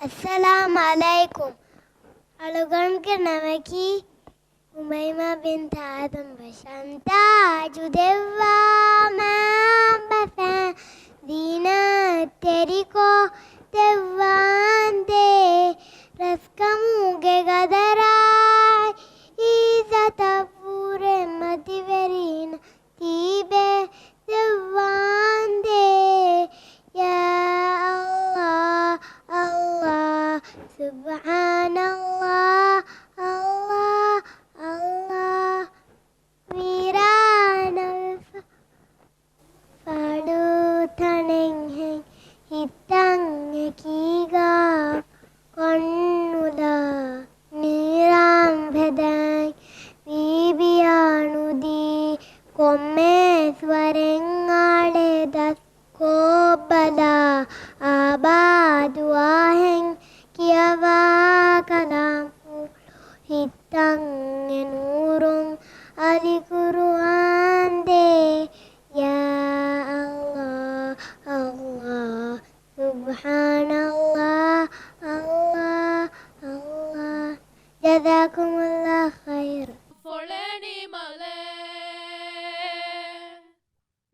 السلام عليكم. ألغن كنمكي أميمة بنت آدم بشانتا جدوا ما بفا دينا تريكو تفان دي رسكمو غدراي إذا تفور مدبرين تيبه تفان دي يا الله الله سبحان الله الله الله വീരാന പാടുതണങ്ങ ഹിത്തങ്ങ കീക കൊന്നുല നീറാം ഭദായ് ബീബിയാണുദി കൊമ്മേ സ്വരങ്ങളെ ദസ്കോബല ആബാദുവാഹെൻ കിയവാ Kalam hitang nurung ali Quran de ya Allah Allah subhanallah Allah Allah jazakumullah